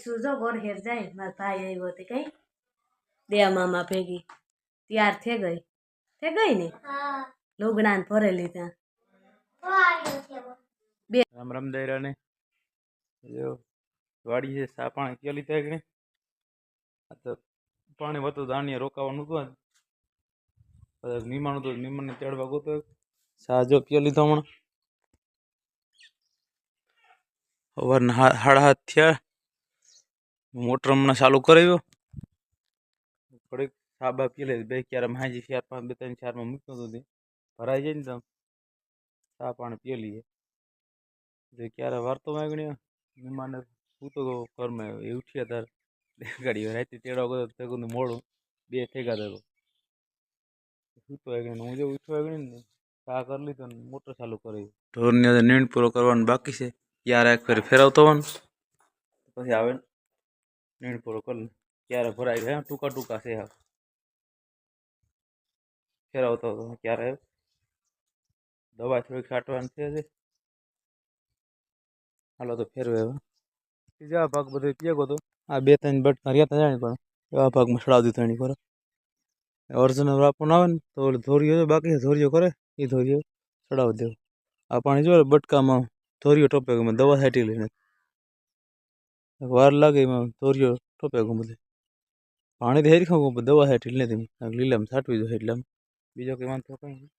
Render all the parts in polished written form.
સુજો ગોર hair જાય મારા ભાઈ આવ્યો તે કઈ દયા મામા ભેગી તૈયાર થઈ ગઈ ને લુગડા ને ભરે લીધા રામ રામ દાયરા ને વાડી છે સા પાણી પી લીધા કે તો પાણી વધતું ધાન્ય રોકાવાનું હતું નીમાનું તો નીમાને ચડવા ગોતો સા જો પી લીધો હમણાં સવારના 7:30 થયા મોટર હમણાં ચાલુ કરાવ્યો થોડીક સાબા પી લે બે ક્યારે હાજી 4 5 2 3 4 માં મૂકતો હતો ભરાઈ જાય ને તો સા પાણી પી લઈએ જે ક્યારે વારતો માંગણી મહેમાન હું તો ઘરમાં એ ઉઠ્યા તાર ગાડી રાતે તેડવા ગયો તો મોડું 2 થઈ ગયા તો હું તો હું જો ઉઠવા ગણી ને સા કરી લીધો ને મોટર ચાલુ કરી ઢોરને નીણ પૂરો કરવાનો બાકી છે યાર એક ફેર ફેરવતો હોય પછી આવે નીણ પૂરો કરી ક્યારે ભરાઈ ગયા ટૂંકા ટૂંકા છે ફેરવતો હતો ક્યારે દવા થોડીક છાંટવાની છે હાલો તો ફેરવે હવે બીજા ભાગ બધો પીગો તો આ 2-3 બટકા રહ્યા જાણી પણ એવા ભાગમાં સડાવી દીધો એની પર ઓરિજિનલ આપવાનું આવે ને તો ધોરીઓ બાકી ધોરીઓ કરે એ ધોરીઓ સડાવી દેવું આ પાણી જો બટકામાં ધોરીઓ ટોપે ગમે દવા છાંટી લઈને વાર લાગે એમાં ધોરીઓ ટોપે ગમે પાણી તો હેરી ખાવું દવા છાંટી લે તમે લીલામાં છાંટવી જોઈએ એટલે બીજો કંઈ વાંધો કંઈ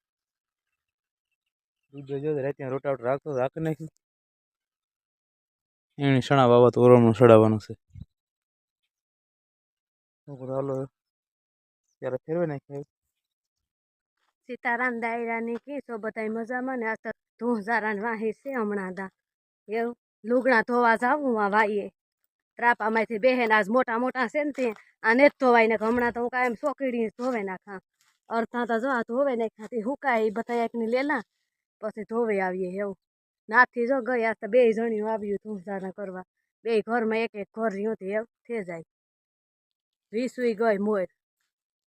દૂધ જો રાતે રોટાવટ રાખતો રાખી નાખી એને સણા બાબા તો ઓરમનું સડાવવાનું છે હાલો ત્યારે ફેરવે નાખ્યા સીતારામ દાયરાની કી તો બધા મજામાં ને આ તો ધોઝારા વાહી છે હમણાં દા એવું લુગડા ધોવા જાવું આ વાઈએ ત્રાપામાંથી બેહેન આજ મોટા મોટા છે ને તે આને જ ધોવાય ને હમણાં તો હું કાયમ સોકડી ધોવે નાખા અડધા તો જો આ ધોવે નાખાતી હુકાય બધા એકની લેલા પછી ધોવે આવીએ એવું નાથી જો ગઈ આ તો 2 જણીઓ આવ્યું ધોઝારા કરવા 2 ઘરમાં એક ઘર રહ્યું એવું થઈ જાય વીસુઈ ગઈ મોર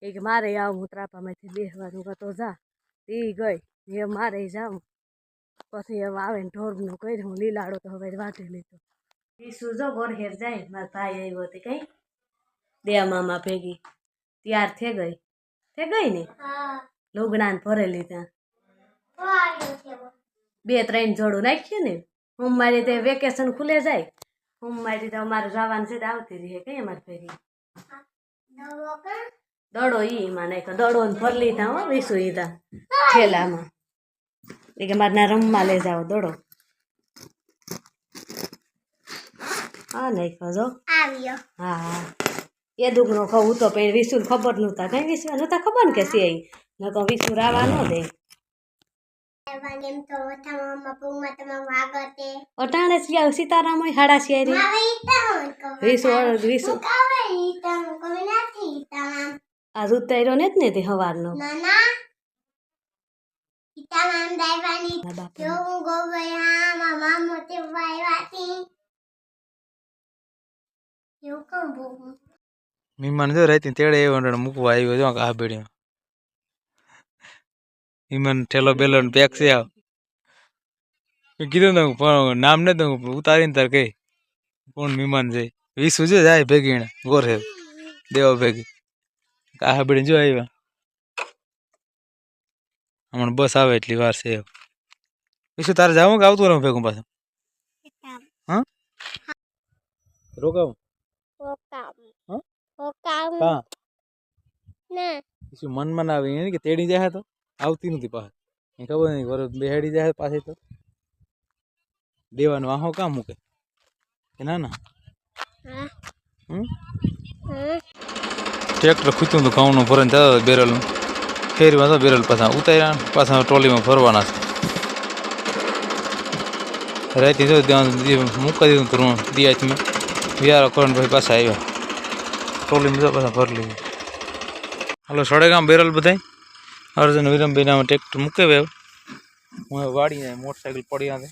એ કે મારે આવું હું ત્રાપામાંથી બેસવાનું તો જા એ ગઈ એ મારે જાઉં પછી હવે આવે ને ઢોરનું કર્યું લીલાડો તો હવે વાટી લીધો એ સુજો ગોર હેર જાય મારા ભાઈ આવ્યો તે કઈ દયા મામા ભેગી તૈયાર થઈ ગઈ ને લુગડા ને ભરે લીધા 2-3 જોડું નાખ્યું ને હું મારી તે વેકેશન ખુલે જાય હું મારી તો અમારે જવાનું છે આવતી રહે કઈ અમારે ભેગી દડો ઈમાં નાખ્યો દડો ને ભર લીધા હો વીસુ લીધા થેલામાં એ કે મારે ના રમવા લઈ જાવ દડો હા નાખ્યો જો આવ્યો હા એ દુગનો ખાવું તો પણ વિસુ ખબર નહોતા કઈ વિસુ નહોતા ખબર ને કે છે ન તો વિસુ રાવા ન દે અટાણે સીતારામ હાડા શિયારી વિસુ આ ઉતાર્યો ને જ ને તે હવારનો મહેમાન જો રાતે તેડે આવ્યો મૂકવા આવ્યો જો આ બેડીમાં ઈમન ઠેલો બેલો પેક છે આવ કીધું ને પણ નામ ને દઉં ઉતારીને તાર કઈ કોણ મહેમાન છે 20 છે જાય ભેગી ગોરે દેવા ભેગી આ બેડી જો આવ્યા હમણાં બસ આવે એટલી વાર છે વિશુ તારે જાવું કે આવતું રહું ભેગું પાછું હા રોકાવું હા વિશુ મનમાં આવે એને કે તેડી જાય તો આવતી નથી પાછી ખબર નહીં વરસ બેહાડી જાય પાછી તો દેવાનું આહો કામ મૂકે કે ના ના ટ્રેક્ટર ખૂચ્યું હતું ઘઉંનું ભરીને જતા બેરલનું ફેરવા તો બેરલ પાછા ઉતાર્યા પાછા ટ્રોલીમાં ભરવાના છે રાતે જો મૂકી દીધું તું દિયાચમાં વિયારો કરીને પછી પાછા આવ્યા ટ્રોલીમાં જો પાછા ભરી લીધું હાલો સડેગામ બેરલ બધાય અર્જુન વિરમભાઈ નામ ટ્રેક્ટર મૂકે હું વાડીને મોટરસાઇકલ પડ્યા છે